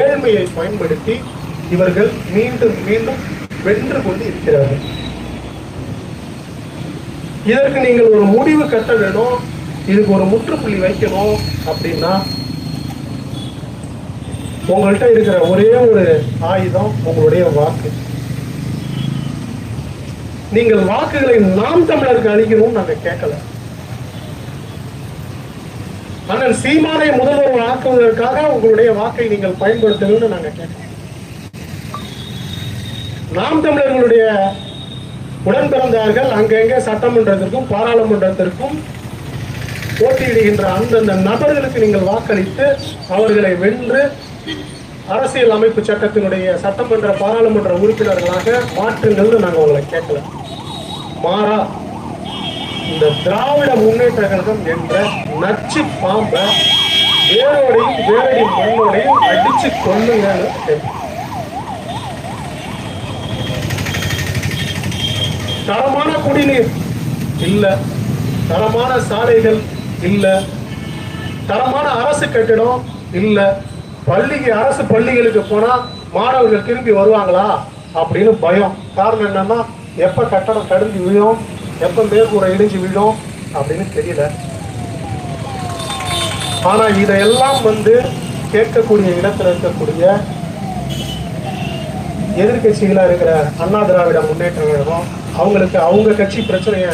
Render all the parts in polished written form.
ஏழ்மையை பயன்படுத்தி இவர்கள் மீண்டும் மீண்டும் வென்று கொண்டு இருக்கிறார்கள். இதற்கு நீங்கள் ஒரு முடிவு கட்ட வேணும், இதுக்கு ஒரு முற்றுப்புள்ளி வைக்கணும் அப்படின்னா உங்கள்கிட்ட இருக்கிற ஒரே ஒரு ஆயுதம் உங்களுடைய வாக்கு. நீங்கள் வாக்குகளை நாம் தமிழருக்கு அளிக்கணும்னு நாங்க கேட்கல. ஆனால் சீமானை முதல்வர் ஆக்குவதற்காக உங்களுடைய வாக்கை நீங்கள் பயன்படுத்தணும்னு நாங்க கேட்கல. நாம் தமிழர்களுடைய உடன் பிறந்தார்கள் அங்கங்கே சட்டமன்றத்திற்கும் பாராளுமன்றத்திற்கும் போட்டியிடுகின்ற அந்தந்த நபர்களுக்கு நீங்கள் வாக்களித்து அவர்களை வென்று அரசியல் அமைப்பு சட்டத்தினுடைய சட்டமன்ற பாராளுமன்ற உறுப்பினர்களாக மாற்றுங்கள் நாங்கள் உங்களை கேட்கல. மாறா இந்த திராவிட முன்னேற்ற கழகம் என்ற நச்சு பாம்பை வேரோடையும் வேரடி மண்ணோடையும் அடிச்சு கொள்ளுங்க. தரமான குடிநீர் இல்ல, தரமான சாலைகள் இல்ல, தரமான அரசு கட்டிடம் இல்ல. அரசு பள்ளிகளுக்கு போனா மாணவர்கள் திரும்பி வருவாங்களா அப்படின்னு பயம். காரணம் என்னன்னா எப்ப கட்டடம் தடுந்து விழும், எப்ப மேற்கூரை இடிஞ்சு விழும் அப்படின்னு தெரியல. ஆனா இதையெல்லாம் கேட்கக்கூடிய இடத்துல இருக்கக்கூடிய எதிர்கட்சிகளா இருக்கிற அண்ணா திராவிட முன்னேற்ற கழகம் அவங்களுக்கு அவங்க கட்சி பிரச்சனையை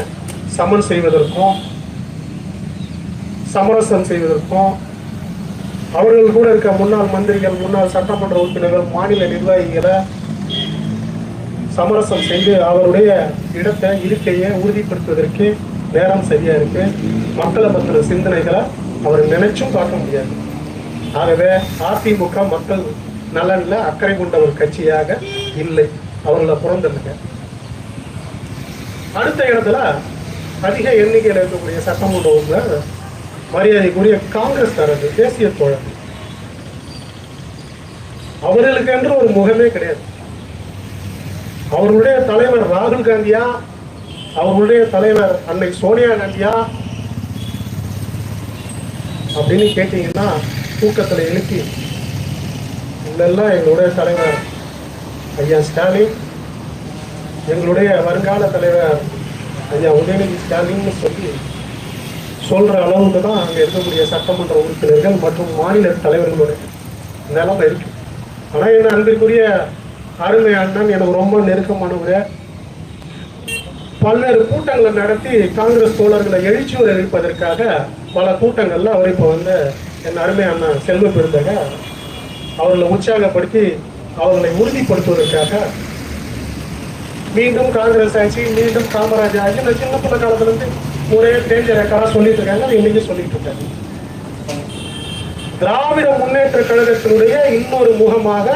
சமன் செய்வதற்கும் சமரசம் செய்வதற்கும் அவர்கள் கூட இருக்க முன்னாள் மந்திரிகள், முன்னாள் சட்டமன்ற உறுப்பினர்கள், மாநில நிர்வாகிகளை சமரசம் செய்து அவருடைய இடத்தை இருக்கையை உறுதிப்படுத்துவதற்கு நேரம் சரியா இருக்கு. மக்களை பற்றின சிந்தனைகளை அவர் நினைச்சும் பார்க்க முடியாது. ஆகவே அதிமுக மக்கள் நலன்ல அக்கறை கொண்ட ஒரு கட்சியாக இல்லை. அவர்களை புறந்தல்லுங்க. அடுத்த இடத்துல அதிக எண்ணிக்கையில் இருக்கக்கூடிய சட்டமன்ற உறுப்பினர் மரியாதைக்குரிய காங்கிரஸ் தரப்பு தேசிய தோழர், அவர்களுக்கு என்று ஒரு முகமே கிடையாது. அவர்களுடைய தலைவர் ராகுல் காந்தியா, அவர்களுடைய தலைவர் அன்னை சோனியா காந்தியா அப்படின்னு கேட்டீங்கன்னா தூக்கத்தில் எழுப்பி இதெல்லாம் எங்களுடைய தலைவர் ஐயா ஸ்டாலின், எங்களுடைய வருங்கால தலைவர் ஐயா உதயநிதி ஸ்டாலின் சொல்லி சொல்ற அளவுக்கு தான் அங்க இருக்கக்கூடிய சட்டமன்ற உறுப்பினர்கள் மற்றும் மாநில தலைவர்களுடைய நிலைமை இருக்கு. ஆனா என்ன அன்பிற்குரிய அருமை அண்ணன் எனக்கு ரொம்ப நெருக்கமானவர், பல்வேறு கூட்டங்களை நடத்தி காங்கிரஸ் தோழர்களை எழுச்சியோடு இருப்பதற்காக பல கூட்டங்கள்ல அவர் இப்போ என் அருமை அண்ணன் செல்வ பெருந்தக அவர்களை உற்சாகப்படுத்தி அவர்களை உறுதிப்படுத்துவதற்காக மீண்டும் காங்கிரஸ் ஆட்சி, மீண்டும் காமராஜ் ஆட்சி, இந்த சின்ன பிள்ளை காலத்துல இருந்து ஒரே டேஞ்சர் ரெக்கார்டா சொல்லிட்டு இருக்காங்க. இன்னைக்கு சொல்லிட்டு இருக்காங்க. திராவிட முன்னேற்ற கழகத்தினுடைய இன்னொரு முகமாக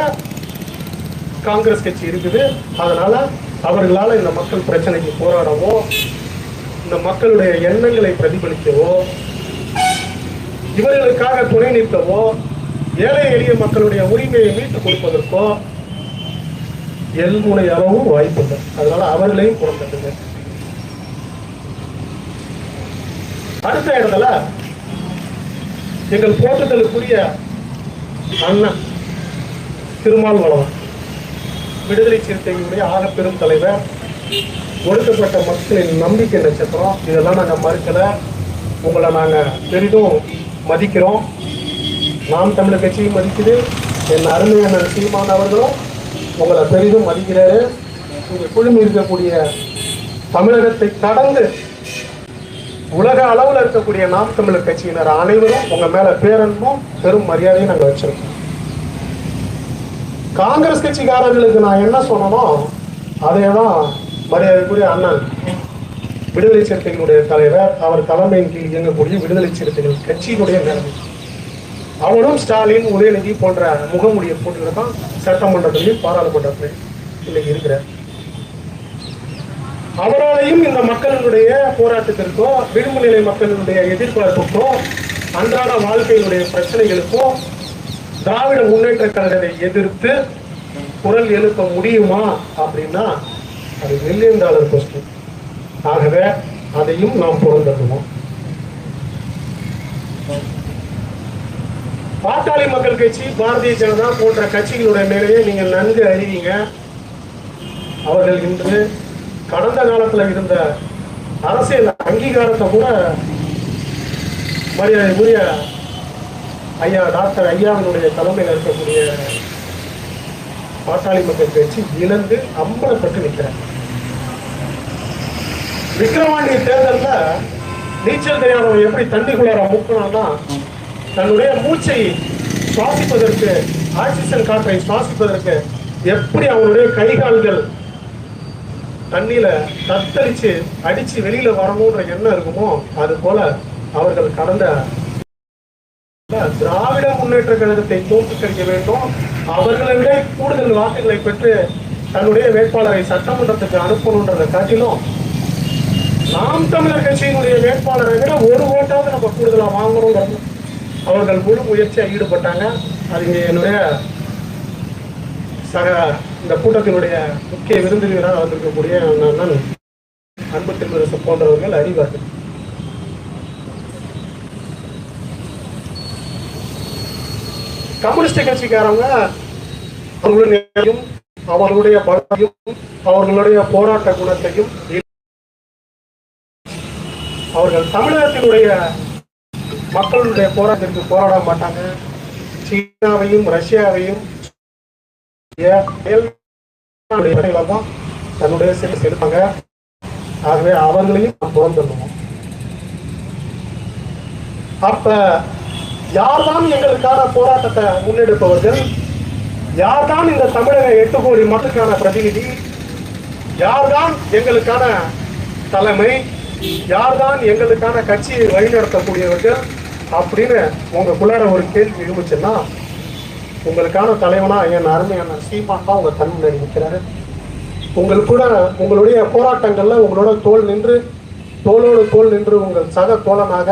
காங்கிரஸ் கட்சி இருக்குது. அதனால அவர்களால் இந்த மக்கள் பிரச்சனைக்கு போராடவோ, இந்த மக்களுடைய எண்ணங்களை பிரதிபலிக்கவோ, இவர்களுக்காக துணை நிற்கவோ, ஏழை எளிய மக்களுடைய உரிமையை மீட்டுக் கொடுப்பதற்கோ எல்முனை அளவும் வாய்ப்பு இல்லை. அதனால அவர்களையும் புறந்தட்டுங்க. அடுத்த இடத்துல எங்கள் போற்றுதலுக்குரிய அண்ணன் திருமாவளவன், விடுதலை சிறுத்தைகளுடைய ஆக பெரும் தலைவர், ஒடுக்கப்பட்ட மக்களின் நம்பிக்கை நட்சத்திரம். இதெல்லாம் நாங்கள் மறுக்கல. உங்களை நாங்கள் பெரிதும் மதிக்கிறோம். நாம் தமிழர் கட்சியும் மதிக்குது. என் அருமையான சீமான் அவர்களும் உங்களை பெரிதும் மதிக்கிறாரு. இங்கே குழுமி இருக்கக்கூடிய தமிழகத்தை கடந்து உலக அளவில் இருக்கக்கூடிய நாம் தமிழர் கட்சியினர் அனைவரும் உங்க மேல பேரன்பும் பெரும் மரியாதையும் நாங்கள் வச்சிருக்கோம். காங்கிரஸ் கட்சிக்காரர்களுக்கு நான் என்ன சொன்னனோ அதையதான் மரியாதைக்குரிய அண்ணன் விடுதலை சிறுத்தைகளுடைய தலைவர், அவர் தலைமையின் கீழ் இயங்கக்கூடிய விடுதலை சிறுத்தைகள் கட்சியினுடைய நிலைமை. அவனும் ஸ்டாலின், உதயநிதி போன்ற முகமுடியை போட்டு தான் சட்டமன்றத்திலையும் பாராளுமன்றத்திலையும் இன்னைக்கு இருக்கிறார். அவராலையும் இந்த மக்களுடைய போராட்டத்திற்கோ, விடுமுறை மக்களுடைய எதிர்பார்ப்புக்கோ, அன்றாட வாழ்க்கையினுடைய பிரச்சனைகளுக்கோ திராவிட முன்னேற்ற கழகத்தை எதிர்த்து குரல் எழுப்ப முடியுமா அப்படின்னா அது மில்லியன் டாலர் கொஸ்டின். ஆகவே அதையும் நாம் புறந்தள்ளுவோம். பாட்டாளி மக்கள் கட்சி, பாரதிய ஜனதா போன்ற கட்சிகளுடைய மேலேயே நீங்கள் நன்கு அறிவீங்க. அவர்கள் இன்று கடந்த காலத்துல இருந்த அரசியல் அங்கீகாரத்தை கூட மரியாதைக்குரிய ஐயா டாக்டர் ஐயாவினுடைய தலைமையில் இருக்கக்கூடிய பாட்டாளி மக்கள் கட்சி இழந்து அம்பலப்பட்டு நிற்கிறார். விக்கிரவாண்டி தேர்தலில் நீச்சல் தெரியாதவன் எப்படி தண்ணிக்குள்ளார முக்கினா தன்னுடைய மூச்சை சுவாசிப்பதற்கு, ஆக்சிஜன் காற்றை சுவாசிப்பதற்கு எப்படி அவனுடைய கைகால்கள் தண்ணியில தத்தளிச்சு அடிச்சு வெளியில வரணும்ன்ற எண்ணம் இருக்குமோ அது போல அவர்கள் கடந்த திராவிட முன்னேற்ற கழகத்தை தோற்கடிக்க வேண்டும், அவர்களை விட கூடுதல் வாக்குகளை பெற்று தன்னுடைய வேட்பாளரை சட்டமன்றத்துக்கு அனுப்பணுன்றதை காட்டிலும் நாம் தமிழர் கட்சியினுடைய வேட்பாளரை விட ஒரு ஓட்டாவது நம்ம கூடுதலா வாங்கணும் அவர்கள் முழு முயற்சியா ஈடுபட்டாங்க. அது என்னுடைய சக இந்த கூட்டத்தினுடைய முக்கிய விருந்தினராக வந்திருக்கக்கூடிய அண்ணன் அன்பு திருமரசு போன்றவர்கள் அறிவார்கள். கம்யூனிஸ்ட் கட்சிக்காரங்க அவர்களுடைய அவர்களுடைய பலத்தையும் அவர்களுடைய போராட்ட குணத்தையும் அவர்கள் தமிழகத்தினுடைய மக்களுடைய போராட்டத்திற்கு போராட மாட்டாங்க. சீனாவையும் ரஷ்யாவையும் தன்னுடைய செலுத்தாங்க. ஆகவே அவர்களையும் நாம் புறந்தள்ளுவோம். அப்ப யார்தான் எங்களுக்கான போராட்டத்தை முன்னெடுப்பவர்கள், யார்தான் இந்த தமிழக 8 கோடி மக்களுக்கான பிரதிநிதி, யார்தான் எங்களுக்கான தலைமை, யார்தான் எங்களுக்கான கட்சியை வழிநடத்தக்கூடியவர்கள் அப்படின்னு உங்களுக்குள்ளார ஒரு கேள்வி இருந்துச்சுன்னா உங்களுக்கான தலைவனா என் அருமையான சீமான் தான் உங்க தன் முன்னாடி நிற்கிறாரு. உங்களுக்கு கூட உங்களுடைய போராட்டங்கள்ல உங்களோட தோளோடு தோல் நின்று உங்கள் சக தோழனாக